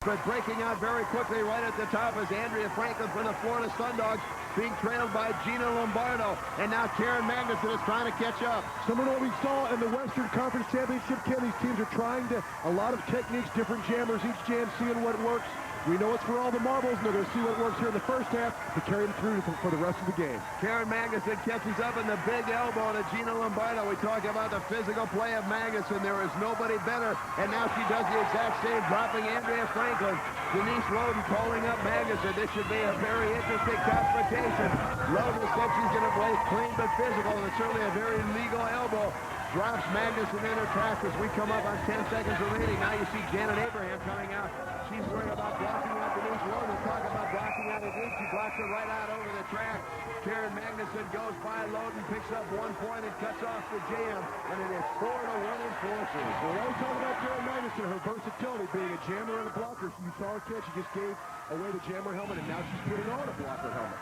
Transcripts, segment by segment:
But breaking out very quickly right at the top is Andrea Franklin from the Florida Sundogs, being trailed by Gina Lombardo. And now Karen Magnuson is trying to catch up. Similar to what we saw in the Western Conference Championship, Ken, these teams are trying a lot of techniques, different jammers, each jam seeing what works. We know it's for all the marbles, and they're going to see what works here in the first half to carry them through for the rest of the game. Karen Magnuson catches up in the big elbow to Gina Lombardo. We talk about the physical play of Magnuson. There is nobody better, and now she does the exact same, dropping Andrea Franklin. Denise Loden calling up Magnuson. This should be a very interesting confrontation. Loden said she's going to play clean but physical, and it's certainly a very legal elbow. Drops Magnuson in her tracks as we come up on 10 seconds remaining. Now you see Janet Abraham coming out. She's worried about blocking out Denise Loden. Talk about blocking out Denise. She blocks her right out over the track. Karen Magnuson goes by Loden, picks up 1 point, and cuts off the jam. And it is 4-1 enforcers. Well, when we talk about Karen Magnuson, her versatility, being a jammer and a blocker. You saw her catch. She just gave away the jammer helmet, and now she's putting on a blocker helmet.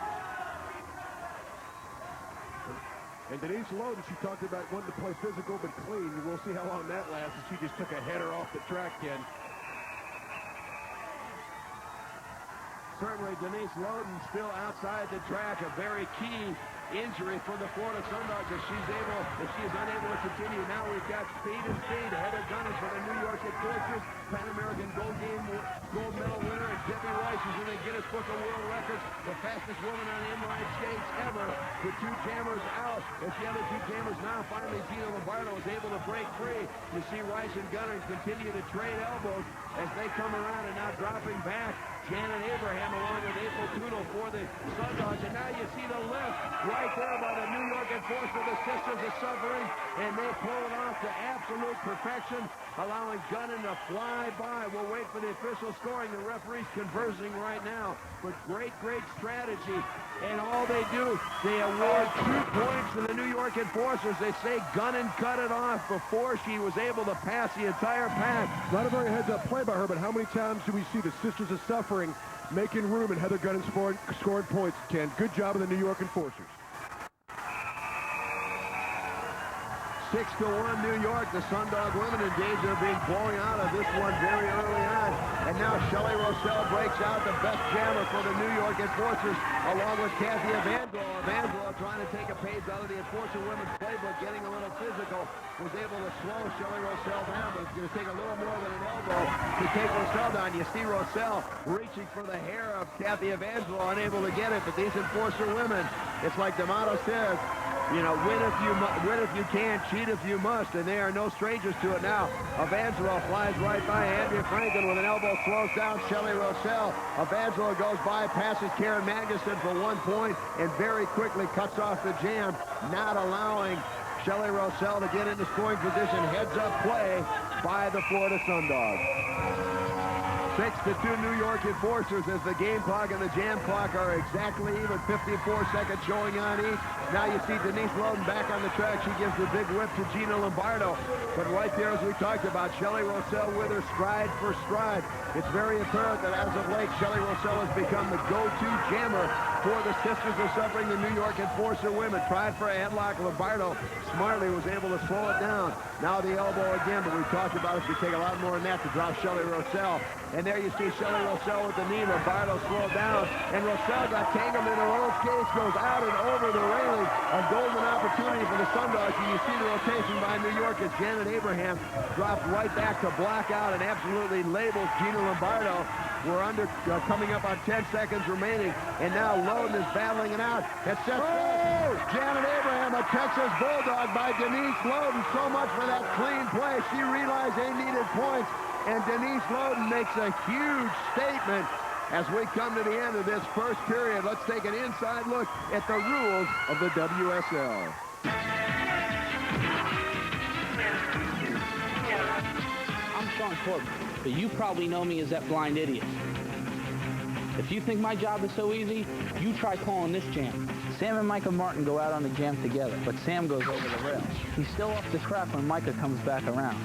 And Denise Loden, she talked about wanting to play physical but clean. We'll see how long that lasts. She just took a header off the track, Ken. Certainly Denise Loden still outside the track. A very key injury for the Florida Sundogs if she is unable to continue. Now we've got speed and speed. Heather Gunners for the New York Enforcers, Pan American gold medal winner, and Debbie Rice is in the Guinness Book of World Records, the fastest woman on inline skates ever. The 2 jammers out. As the other 2 jammers now finally, Gina Lombardo is able to break free. You see Rice and Gunners continue to trade elbows as they come around, and now dropping back Janet Abraham along with April Tunnel for the Sundogs. And now you see the lift right there by the New York Enforcer. The Sisters of Suffering, and they pull it off to absolute perfection, allowing Gunnan to fly by. We'll wait for the official scoring. The referee's conversing right now. But great strategy. And all they do, they award 2 points to the New York Enforcers. They say Gunnan cut it off before she was able to pass the entire pack. Not a very heads-up play by her, but how many times do we see the Sisters of Suffering making room and Heather Gunnan scoring points, Ken? Good job of the New York Enforcers. 6-1 New York. The Sundog women in danger of being blown out of this one very early on. And now Shelley Rossell breaks out, the best jammer for the New York Enforcers, along with Kathy Evangelo. Evangelo trying to take a page out of the Enforcer women's playbook, getting a little physical, was able to slow Shelley Rossell down, but it's going to take a little more than an elbow to take Rossell down. You see Rossell reaching for the hair of Kathy Evangelo, unable to get it, but these Enforcer women, it's like the motto says, you know, win if you can, cheat if you must, and they are no strangers to it now. Evangelo flies right by Andrea Franklin with an elbow, slows down Shelley Rossell. Evangelo goes by, passes Karen Magnuson for 1 point, and very quickly cuts off the jam, not allowing Shelley Rossell to get into scoring position. Heads-up play by the Florida Sundogs. 6-2 New York Enforcers as the game clock and the jam clock are exactly even. 54 seconds showing on each. Now you see Denise Loden back on the track. She gives the big whip to Gina Lombardo. But right there, as we talked about, Shelley Rossell with her stride for stride. It's very apparent that as of late, Shelley Rossell has become the go-to jammer for the Sisters of Suffering, the New York Enforcer women. Tried for a headlock. Lombardo smartly was able to slow it down. Now the elbow again, but we talked about it should take a lot more than that to drop Shelley Rossell. And there you see Shelley Rossell with the knee. Lombardo slowed down, and Rossell got tangled in her own skates, goes out and over the railing. A golden opportunity for the Sundogs, and you see the rotation by New York as Janet Abraham dropped right back to block out and absolutely labels Gina Lombardo. We're coming up on 10 seconds remaining, and now Loden is battling it out. It sets Janet Abraham, a Texas Bulldog by Denise Loden. So much for that clean play. She realized they needed points, and Denise Loden makes a huge statement as we come to the end of this first period. Let's take an inside look at the rules of the WSL. I'm Sean Corbin, but you probably know me as that blind idiot. If you think my job is so easy, you try calling this jam. Sam and Micah Martin go out on the jam together, but Sam goes over the rails. He's still off the track when Micah comes back around.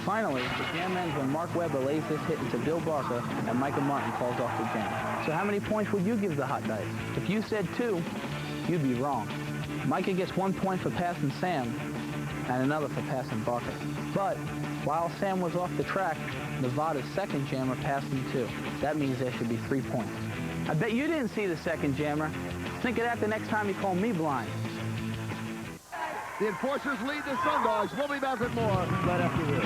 Finally, the jam ends when Mark Webber lays this hit into Bill Barker and Micah Martin falls off the jam. So how many points would you give the Hot Dice? If you said 2, you'd be wrong. Micah gets 1 point for passing Sam, and another for passing Barker. But while Sam was off the track, Nevada's second jammer passed him too. That means there should be 3 points. I bet you didn't see the second jammer. Think of that the next time you call me blind. The Enforcers lead the Sundogs. We'll be back with more right after this.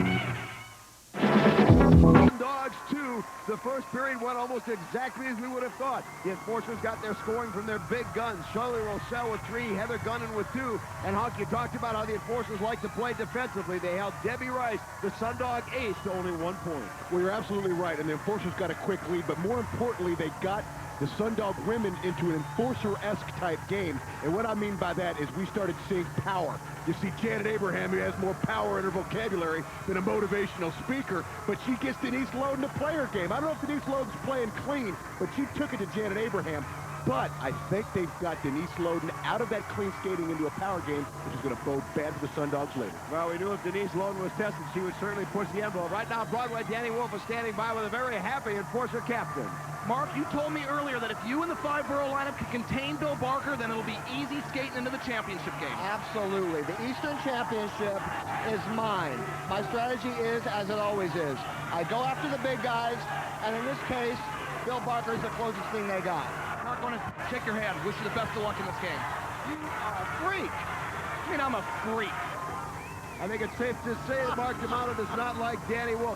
Sundogs 2. The first period went almost exactly as we would have thought. The Enforcers got their scoring from their big guns. Shirley Rossell with 3, Heather Gunnan with 2. And Hunk, you talked about how the Enforcers like to play defensively. They held Debbie Rice, the Sundog ace, to only 1 point. Well, you're absolutely right, and the Enforcers got a quick lead, but more importantly, they got the Sundog women into an Enforcer-esque type game. And what I mean by that is we started seeing power. You see Janet Abraham, who has more power in her vocabulary than a motivational speaker, but she gets Denise Loden to play her game. I don't know if Denise Loden's playing clean, but she took it to Janet Abraham. But I think they've got Denise Loden out of that clean skating into a power game, which is going to bode bad for the Sundogs later. Well, we knew if Denise Loden was tested, she would certainly push the envelope. Right now, Broadway, Danny Wolf is standing by with a very happy Enforcer captain. Mark, you told me earlier that if you and the 5-borough lineup can contain Bill Barker, then it'll be easy skating into the championship game. Absolutely. The Eastern Championship is mine. My strategy is, as it always is, I go after the big guys, and in this case, Bill Barker is the closest thing they got. Mark, I want to shake your hand. Wish you the best of luck in this game. You are a freak. I mean, I'm a freak. I think it's safe to say that Mark D'Amato does not like Danny Wolf.